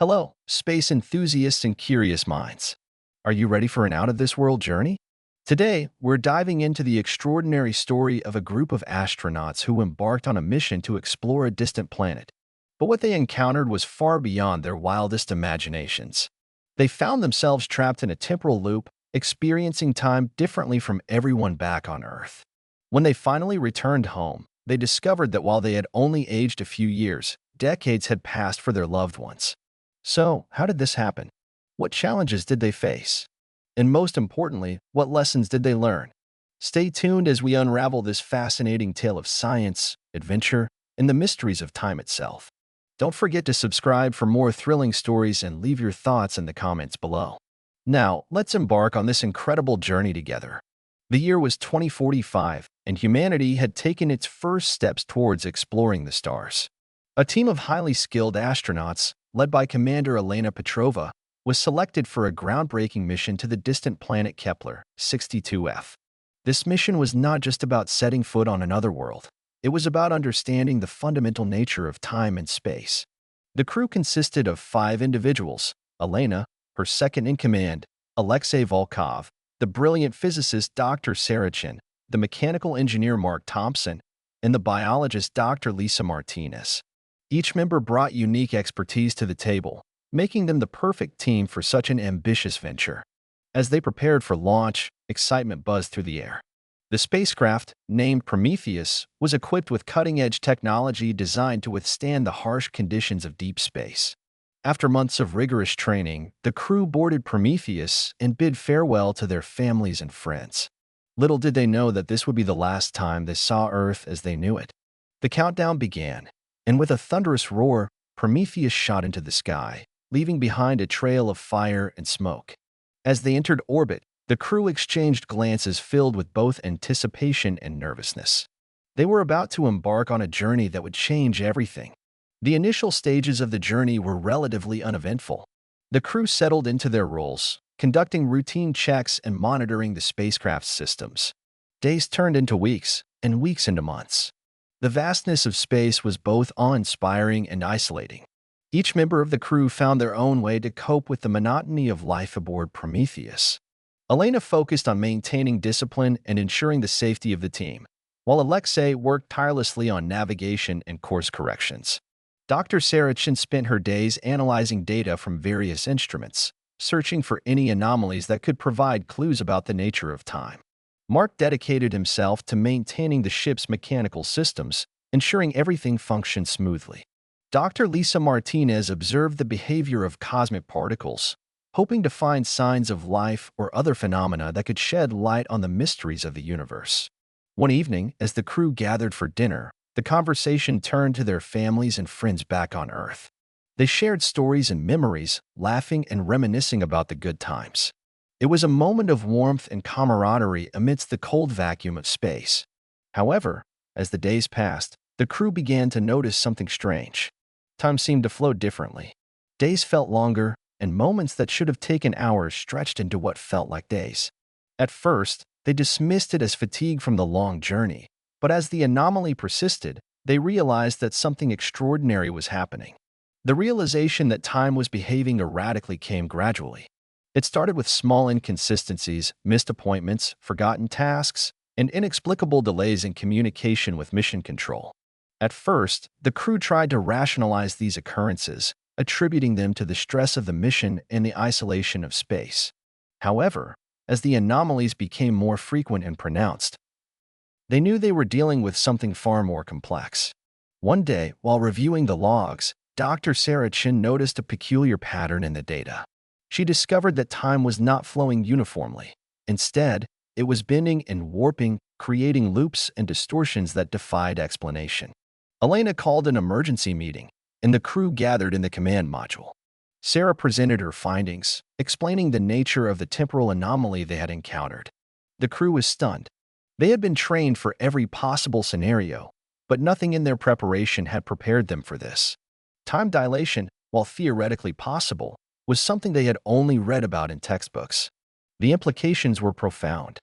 Hello, space enthusiasts and curious minds. Are you ready for an out-of-this-world journey? Today, we're diving into the extraordinary story of a group of astronauts who embarked on a mission to explore a distant planet. But what they encountered was far beyond their wildest imaginations. They found themselves trapped in a temporal loop, experiencing time differently from everyone back on Earth. When they finally returned home, they discovered that while they had only aged a few years, decades had passed for their loved ones. So, how did this happen? What challenges did they face? And most importantly, what lessons did they learn? Stay tuned as we unravel this fascinating tale of science, adventure, and the mysteries of time itself. Don't forget to subscribe for more thrilling stories and leave your thoughts in the comments below. Now, let's embark on this incredible journey together. The year was 2045, and humanity had taken its first steps towards exploring the stars. A team of highly skilled astronauts, led by Commander Elena Petrova, was selected for a groundbreaking mission to the distant planet Kepler 62F. This mission was not just about setting foot on another world. It was about understanding the fundamental nature of time and space. The crew consisted of 5 individuals: Elena, her second-in-command, Alexei Volkov, the brilliant physicist Dr. Sarachin, the mechanical engineer Mark Thompson, and the biologist Dr. Lisa Martinez. Each member brought unique expertise to the table, making them the perfect team for such an ambitious venture. As they prepared for launch, excitement buzzed through the air. The spacecraft, named Prometheus, was equipped with cutting-edge technology designed to withstand the harsh conditions of deep space. After months of rigorous training, the crew boarded Prometheus and bid farewell to their families and friends. Little did they know that this would be the last time they saw Earth as they knew it. The countdown began, and with a thunderous roar, Prometheus shot into the sky, leaving behind a trail of fire and smoke. As they entered orbit, the crew exchanged glances filled with both anticipation and nervousness. They were about to embark on a journey that would change everything. The initial stages of the journey were relatively uneventful. The crew settled into their roles, conducting routine checks and monitoring the spacecraft's systems. Days turned into weeks, and weeks into months. The vastness of space was both awe-inspiring and isolating. Each member of the crew found their own way to cope with the monotony of life aboard Prometheus. Elena focused on maintaining discipline and ensuring the safety of the team, while Alexei worked tirelessly on navigation and course corrections. Dr. Sarachin spent her days analyzing data from various instruments, searching for any anomalies that could provide clues about the nature of time. Mark dedicated himself to maintaining the ship's mechanical systems, ensuring everything functioned smoothly. Dr. Lisa Martinez observed the behavior of cosmic particles, hoping to find signs of life or other phenomena that could shed light on the mysteries of the universe. One evening, as the crew gathered for dinner, the conversation turned to their families and friends back on Earth. They shared stories and memories, laughing and reminiscing about the good times. It was a moment of warmth and camaraderie amidst the cold vacuum of space. However, as the days passed, the crew began to notice something strange. Time seemed to flow differently. Days felt longer, and moments that should have taken hours stretched into what felt like days. At first, they dismissed it as fatigue from the long journey, but as the anomaly persisted, they realized that something extraordinary was happening. The realization that time was behaving erratically came gradually. It started with small inconsistencies, missed appointments, forgotten tasks, and inexplicable delays in communication with mission control. At first, the crew tried to rationalize these occurrences, attributing them to the stress of the mission and the isolation of space. However, as the anomalies became more frequent and pronounced, they knew they were dealing with something far more complex. One day, while reviewing the logs, Dr. Sarachin noticed a peculiar pattern in the data. She discovered that time was not flowing uniformly. Instead, it was bending and warping, creating loops and distortions that defied explanation. Elena called an emergency meeting, and the crew gathered in the command module. Sarah presented her findings, explaining the nature of the temporal anomaly they had encountered. The crew was stunned. They had been trained for every possible scenario, but nothing in their preparation had prepared them for this. Time dilation, while theoretically possible, was something they had only read about in textbooks. The implications were profound.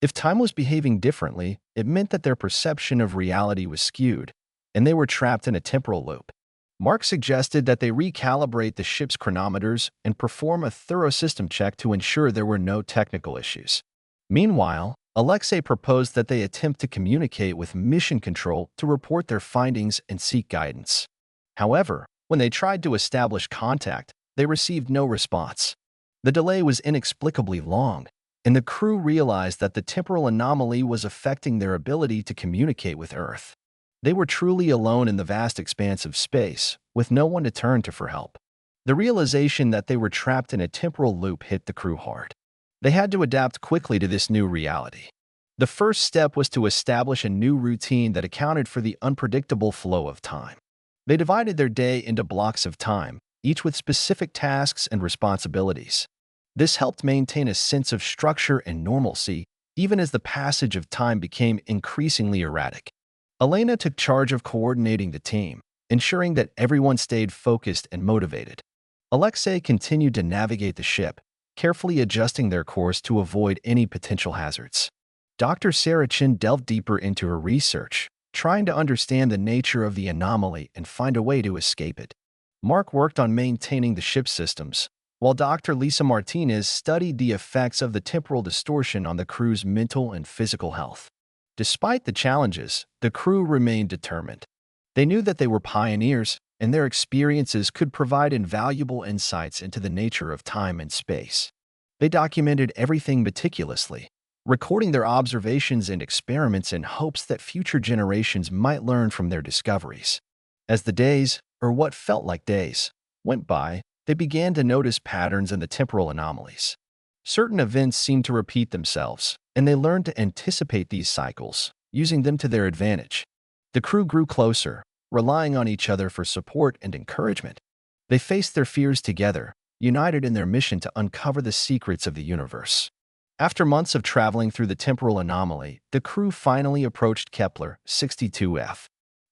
If time was behaving differently, it meant that their perception of reality was skewed, and they were trapped in a temporal loop. Mark suggested that they recalibrate the ship's chronometers and perform a thorough system check to ensure there were no technical issues. Meanwhile, Alexei proposed that they attempt to communicate with Mission Control to report their findings and seek guidance. However, when they tried to establish contact, they received no response. The delay was inexplicably long, and the crew realized that the temporal anomaly was affecting their ability to communicate with Earth. They were truly alone in the vast expanse of space, with no one to turn to for help. The realization that they were trapped in a temporal loop hit the crew hard. They had to adapt quickly to this new reality. The first step was to establish a new routine that accounted for the unpredictable flow of time. They divided their day into blocks of time, each with specific tasks and responsibilities. This helped maintain a sense of structure and normalcy, even as the passage of time became increasingly erratic. Elena took charge of coordinating the team, ensuring that everyone stayed focused and motivated. Alexei continued to navigate the ship, carefully adjusting their course to avoid any potential hazards. Dr. Sarachin delved deeper into her research, trying to understand the nature of the anomaly and find a way to escape it. Mark worked on maintaining the ship's systems, while Dr. Lisa Martinez studied the effects of the temporal distortion on the crew's mental and physical health. Despite the challenges, the crew remained determined. They knew that they were pioneers, and their experiences could provide invaluable insights into the nature of time and space. They documented everything meticulously, recording their observations and experiments in hopes that future generations might learn from their discoveries. As the days, or what felt like days, went by, they began to notice patterns in the temporal anomalies. Certain events seemed to repeat themselves, and they learned to anticipate these cycles, using them to their advantage. The crew grew closer, relying on each other for support and encouragement. They faced their fears together, united in their mission to uncover the secrets of the universe. After months of traveling through the temporal anomaly, the crew finally approached Kepler 62f.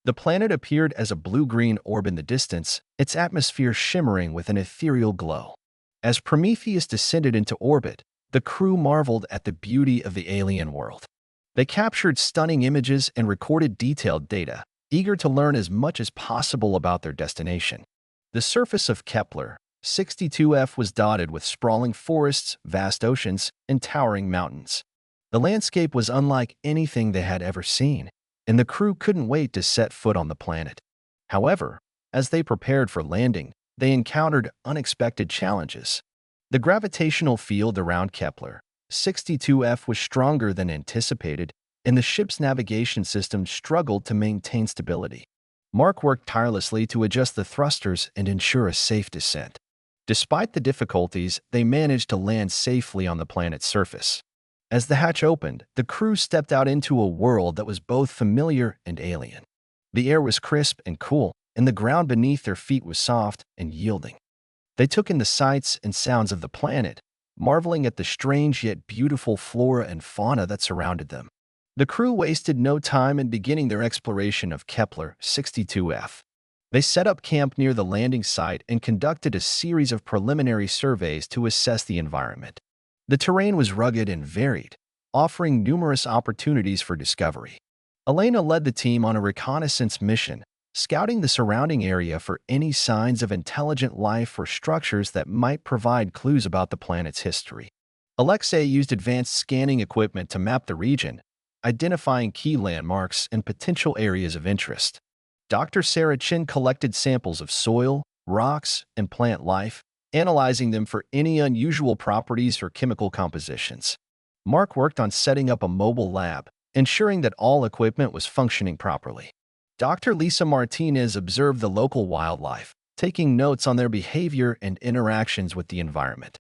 The planet appeared as a blue-green orb in the distance, its atmosphere shimmering with an ethereal glow. As Prometheus descended into orbit, the crew marveled at the beauty of the alien world. They captured stunning images and recorded detailed data, eager to learn as much as possible about their destination. The surface of Kepler 62f was dotted with sprawling forests, vast oceans, and towering mountains. The landscape was unlike anything they had ever seen, and the crew couldn't wait to set foot on the planet. However, as they prepared for landing, they encountered unexpected challenges. The gravitational field around Kepler 62f was stronger than anticipated, and the ship's navigation system struggled to maintain stability. Mark worked tirelessly to adjust the thrusters and ensure a safe descent. Despite the difficulties, they managed to land safely on the planet's surface. As the hatch opened, the crew stepped out into a world that was both familiar and alien. The air was crisp and cool, and the ground beneath their feet was soft and yielding. They took in the sights and sounds of the planet, marveling at the strange yet beautiful flora and fauna that surrounded them. The crew wasted no time in beginning their exploration of Kepler 62f. They set up camp near the landing site and conducted a series of preliminary surveys to assess the environment. The terrain was rugged and varied, offering numerous opportunities for discovery. Elena led the team on a reconnaissance mission, scouting the surrounding area for any signs of intelligent life or structures that might provide clues about the planet's history. Alexei used advanced scanning equipment to map the region, identifying key landmarks and potential areas of interest. Dr. Sarachin collected samples of soil, rocks, and plant life, analyzing them for any unusual properties or chemical compositions. Mark worked on setting up a mobile lab, ensuring that all equipment was functioning properly. Dr. Lisa Martinez observed the local wildlife, taking notes on their behavior and interactions with the environment.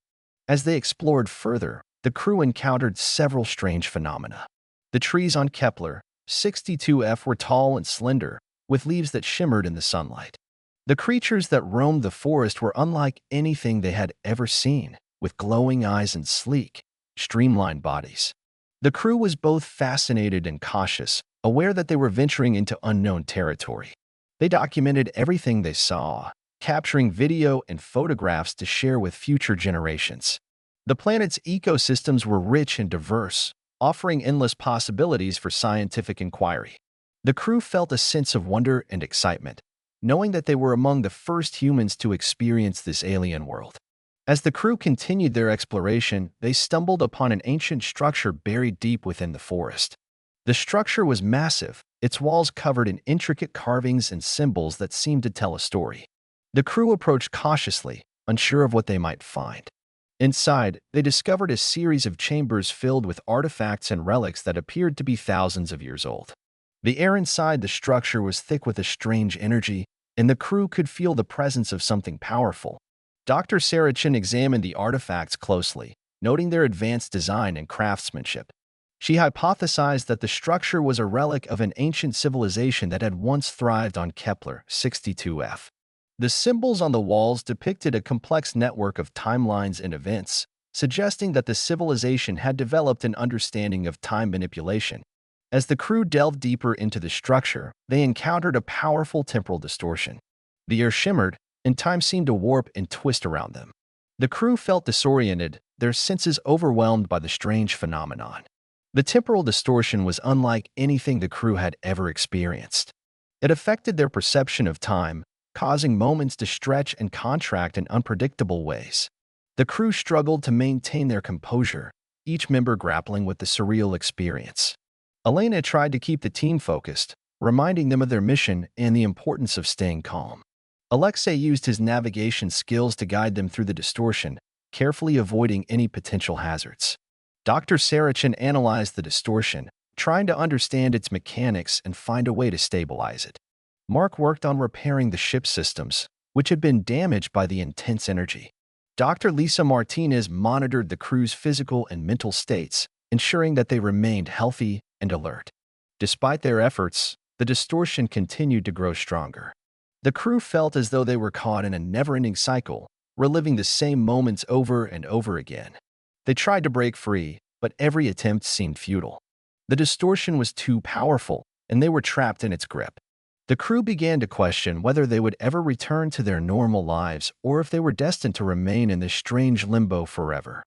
As they explored further, the crew encountered several strange phenomena. The trees on Kepler 62f were tall and slender, with leaves that shimmered in the sunlight. The creatures that roamed the forest were unlike anything they had ever seen, with glowing eyes and sleek, streamlined bodies. The crew was both fascinated and cautious, aware that they were venturing into unknown territory. They documented everything they saw, capturing video and photographs to share with future generations. The planet's ecosystems were rich and diverse, offering endless possibilities for scientific inquiry. The crew felt a sense of wonder and excitement. knowing that they were among the first humans to experience this alien world. As the crew continued their exploration, they stumbled upon an ancient structure buried deep within the forest. The structure was massive, its walls covered in intricate carvings and symbols that seemed to tell a story. The crew approached cautiously, unsure of what they might find. Inside, they discovered a series of chambers filled with artifacts and relics that appeared to be thousands of years old. The air inside the structure was thick with a strange energy, and the crew could feel the presence of something powerful. Dr. Sarachin examined the artifacts closely, noting their advanced design and craftsmanship. She hypothesized that the structure was a relic of an ancient civilization that had once thrived on Kepler 62F. The symbols on the walls depicted a complex network of timelines and events, suggesting that the civilization had developed an understanding of time manipulation. As the crew delved deeper into the structure, they encountered a powerful temporal distortion. The air shimmered, and time seemed to warp and twist around them. The crew felt disoriented, their senses overwhelmed by the strange phenomenon. The temporal distortion was unlike anything the crew had ever experienced. It affected their perception of time, causing moments to stretch and contract in unpredictable ways. The crew struggled to maintain their composure, each member grappling with the surreal experience. Elena tried to keep the team focused, reminding them of their mission and the importance of staying calm. Alexei used his navigation skills to guide them through the distortion, carefully avoiding any potential hazards. Dr. Sarachin analyzed the distortion, trying to understand its mechanics and find a way to stabilize it. Mark worked on repairing the ship's systems, which had been damaged by the intense energy. Dr. Lisa Martinez monitored the crew's physical and mental states, ensuring that they remained healthy and alert. Despite their efforts, the distortion continued to grow stronger. The crew felt as though they were caught in a never-ending cycle, reliving the same moments over and over again. They tried to break free, but every attempt seemed futile. The distortion was too powerful, and they were trapped in its grip. The crew began to question whether they would ever return to their normal lives or if they were destined to remain in this strange limbo forever.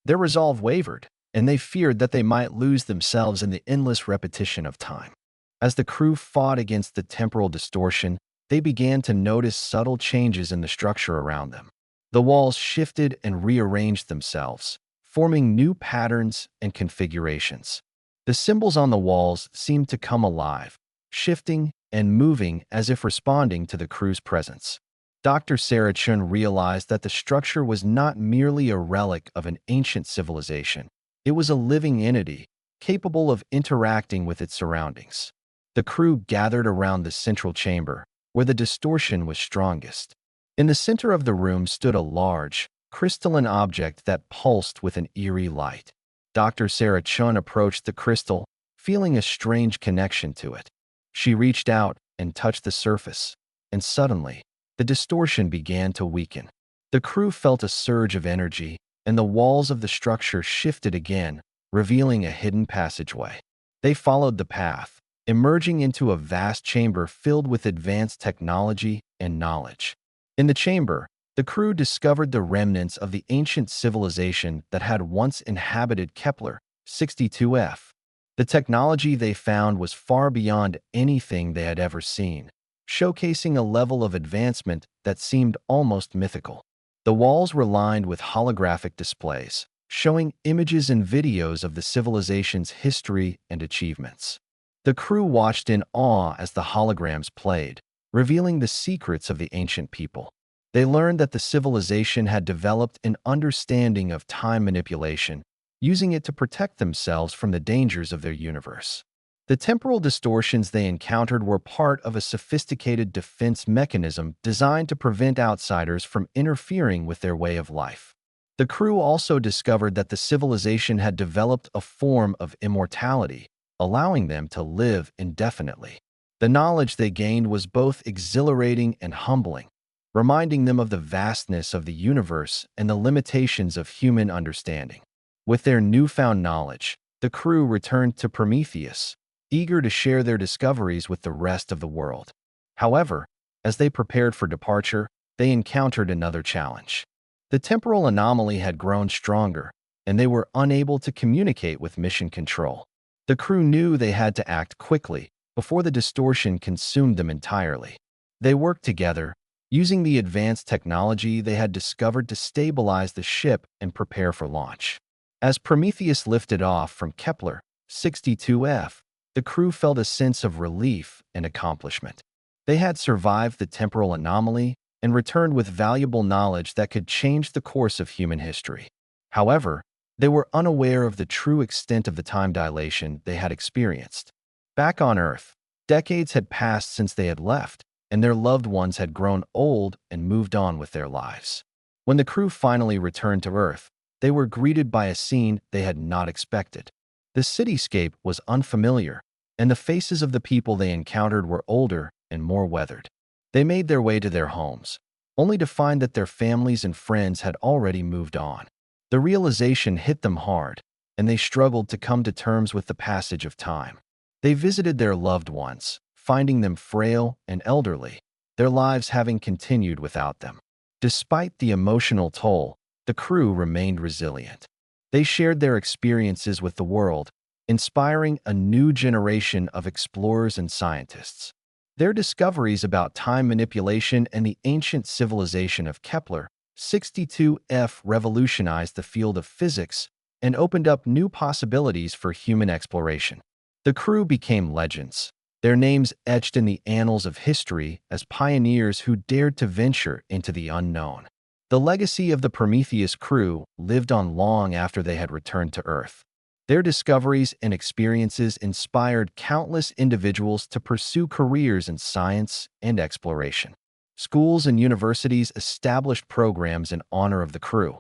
Their resolve wavered, and they feared that they might lose themselves in the endless repetition of time. As the crew fought against the temporal distortion, they began to notice subtle changes in the structure around them. The walls shifted and rearranged themselves, forming new patterns and configurations. The symbols on the walls seemed to come alive, shifting and moving as if responding to the crew's presence. Dr. Sarachin realized that the structure was not merely a relic of an ancient civilization. It was a living entity, capable of interacting with its surroundings. The crew gathered around the central chamber, where the distortion was strongest. In the center of the room stood a large, crystalline object that pulsed with an eerie light. Dr. Sarachin approached the crystal, feeling a strange connection to it. She reached out and touched the surface, and suddenly, the distortion began to weaken. The crew felt a surge of energy, and the walls of the structure shifted again, revealing a hidden passageway. They followed the path, emerging into a vast chamber filled with advanced technology and knowledge. In the chamber, the crew discovered the remnants of the ancient civilization that had once inhabited Kepler 62F. The technology they found was far beyond anything they had ever seen, showcasing a level of advancement that seemed almost mythical. The walls were lined with holographic displays, showing images and videos of the civilization's history and achievements. The crew watched in awe as the holograms played, revealing the secrets of the ancient people. They learned that the civilization had developed an understanding of time manipulation, using it to protect themselves from the dangers of their universe. The temporal distortions they encountered were part of a sophisticated defense mechanism designed to prevent outsiders from interfering with their way of life. The crew also discovered that the civilization had developed a form of immortality, allowing them to live indefinitely. The knowledge they gained was both exhilarating and humbling, reminding them of the vastness of the universe and the limitations of human understanding. With their newfound knowledge, the crew returned to Prometheus, eager to share their discoveries with the rest of the world. However, as they prepared for departure, they encountered another challenge. The temporal anomaly had grown stronger, and they were unable to communicate with mission control. The crew knew they had to act quickly before the distortion consumed them entirely. They worked together, using the advanced technology they had discovered to stabilize the ship and prepare for launch. As Prometheus lifted off from Kepler 62F, the crew felt a sense of relief and accomplishment. They had survived the temporal anomaly and returned with valuable knowledge that could change the course of human history. However, they were unaware of the true extent of the time dilation they had experienced. Back on Earth, decades had passed since they had left, and their loved ones had grown old and moved on with their lives. When the crew finally returned to Earth, they were greeted by a scene they had not expected. The cityscape was unfamiliar, and the faces of the people they encountered were older and more weathered. They made their way to their homes, only to find that their families and friends had already moved on. The realization hit them hard, and they struggled to come to terms with the passage of time. They visited their loved ones, finding them frail and elderly, their lives having continued without them. Despite the emotional toll, the crew remained resilient. They shared their experiences with the world, inspiring a new generation of explorers and scientists. Their discoveries about time manipulation and the ancient civilization of Kepler 62F revolutionized the field of physics and opened up new possibilities for human exploration. The crew became legends, their names etched in the annals of history as pioneers who dared to venture into the unknown. The legacy of the Prometheus crew lived on long after they had returned to Earth. Their discoveries and experiences inspired countless individuals to pursue careers in science and exploration. Schools and universities established programs in honor of the crew,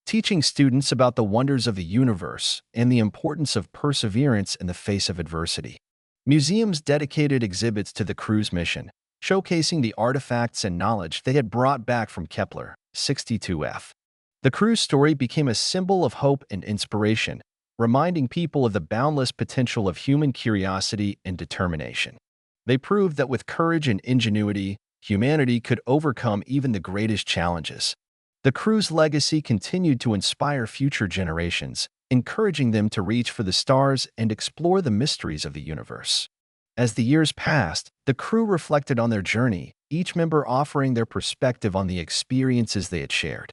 teaching students about the wonders of the universe and the importance of perseverance in the face of adversity. Museums dedicated exhibits to the crew's mission, showcasing the artifacts and knowledge they had brought back from Kepler 62F. The crew's story became a symbol of hope and inspiration, reminding people of the boundless potential of human curiosity and determination. They proved that with courage and ingenuity, humanity could overcome even the greatest challenges. The crew's legacy continued to inspire future generations, encouraging them to reach for the stars and explore the mysteries of the universe. As the years passed, the crew reflected on their journey, each member offering their perspective on the experiences they had shared.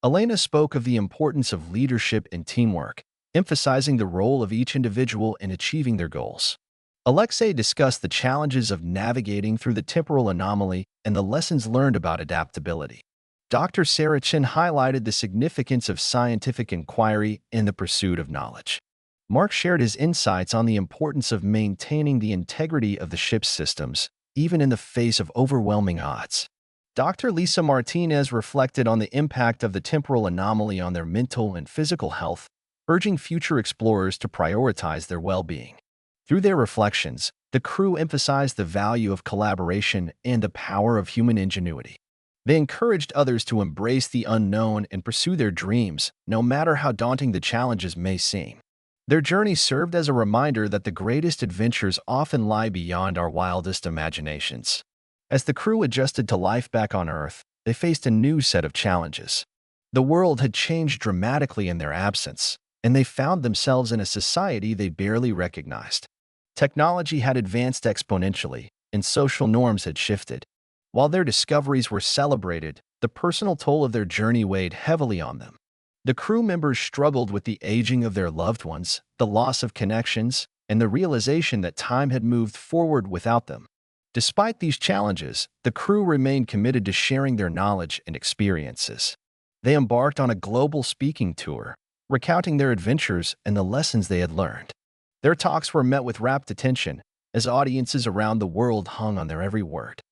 Elena spoke of the importance of leadership and teamwork, emphasizing the role of each individual in achieving their goals. Alexei discussed the challenges of navigating through the temporal anomaly and the lessons learned about adaptability. Dr. Sarachin highlighted the significance of scientific inquiry in the pursuit of knowledge. Mark shared his insights on the importance of maintaining the integrity of the ship's systems, even in the face of overwhelming odds. Dr. Lisa Martinez reflected on the impact of the temporal anomaly on their mental and physical health, urging future explorers to prioritize their well-being. Through their reflections, the crew emphasized the value of collaboration and the power of human ingenuity. They encouraged others to embrace the unknown and pursue their dreams, no matter how daunting the challenges may seem. Their journey served as a reminder that the greatest adventures often lie beyond our wildest imaginations. As the crew adjusted to life back on Earth, they faced a new set of challenges. The world had changed dramatically in their absence, and they found themselves in a society they barely recognized. Technology had advanced exponentially, and social norms had shifted. While their discoveries were celebrated, the personal toll of their journey weighed heavily on them. The crew members struggled with the aging of their loved ones, the loss of connections, and the realization that time had moved forward without them. Despite these challenges, the crew remained committed to sharing their knowledge and experiences. They embarked on a global speaking tour, recounting their adventures and the lessons they had learned. Their talks were met with rapt attention, as audiences around the world hung on their every word.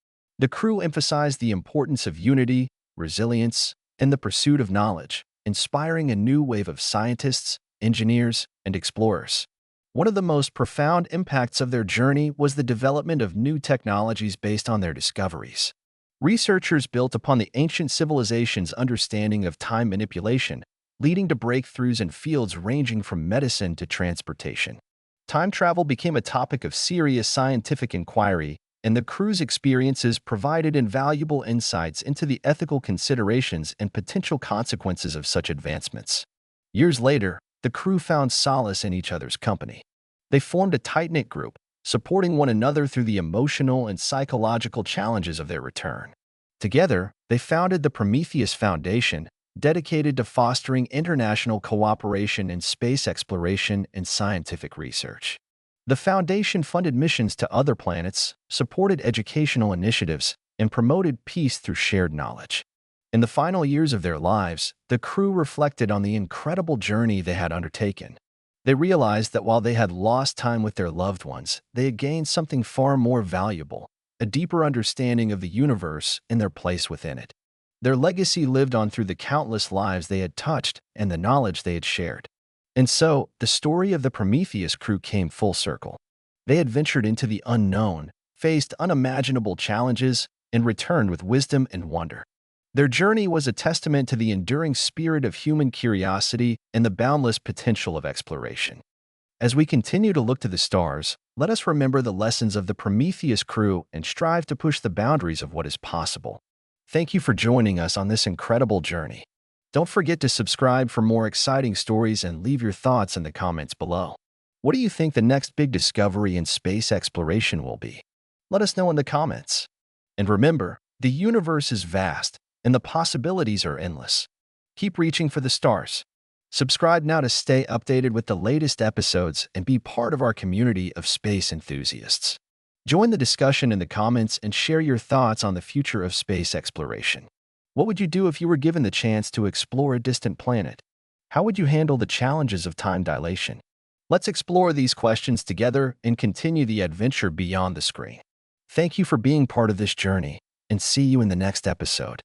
The crew emphasized the importance of unity, resilience, and the pursuit of knowledge, inspiring a new wave of scientists, engineers, and explorers. One of the most profound impacts of their journey was the development of new technologies based on their discoveries. Researchers built upon the ancient civilization's understanding of time manipulation, leading to breakthroughs in fields ranging from medicine to transportation. Time travel became a topic of serious scientific inquiry, and the crew's experiences provided invaluable insights into the ethical considerations and potential consequences of such advancements. Years later, the crew found solace in each other's company. They formed a tight-knit group, supporting one another through the emotional and psychological challenges of their return. Together, they founded the Prometheus Foundation, dedicated to fostering international cooperation in space exploration and scientific research. The foundation funded missions to other planets, supported educational initiatives, and promoted peace through shared knowledge. In the final years of their lives, the crew reflected on the incredible journey they had undertaken. They realized that while they had lost time with their loved ones, they had gained something far more valuable, a deeper understanding of the universe and their place within it. Their legacy lived on through the countless lives they had touched and the knowledge they had shared. And so, the story of the Prometheus crew came full circle. They had ventured into the unknown, faced unimaginable challenges, and returned with wisdom and wonder. Their journey was a testament to the enduring spirit of human curiosity and the boundless potential of exploration. As we continue to look to the stars, let us remember the lessons of the Prometheus crew and strive to push the boundaries of what is possible. Thank you for joining us on this incredible journey. Don't forget to subscribe for more exciting stories and leave your thoughts in the comments below. What do you think the next big discovery in space exploration will be? Let us know in the comments. And remember, the universe is vast, and the possibilities are endless. Keep reaching for the stars. Subscribe now to stay updated with the latest episodes and be part of our community of space enthusiasts. Join the discussion in the comments and share your thoughts on the future of space exploration. What would you do if you were given the chance to explore a distant planet? How would you handle the challenges of time dilation? Let's explore these questions together and continue the adventure beyond the screen. Thank you for being part of this journey, and see you in the next episode.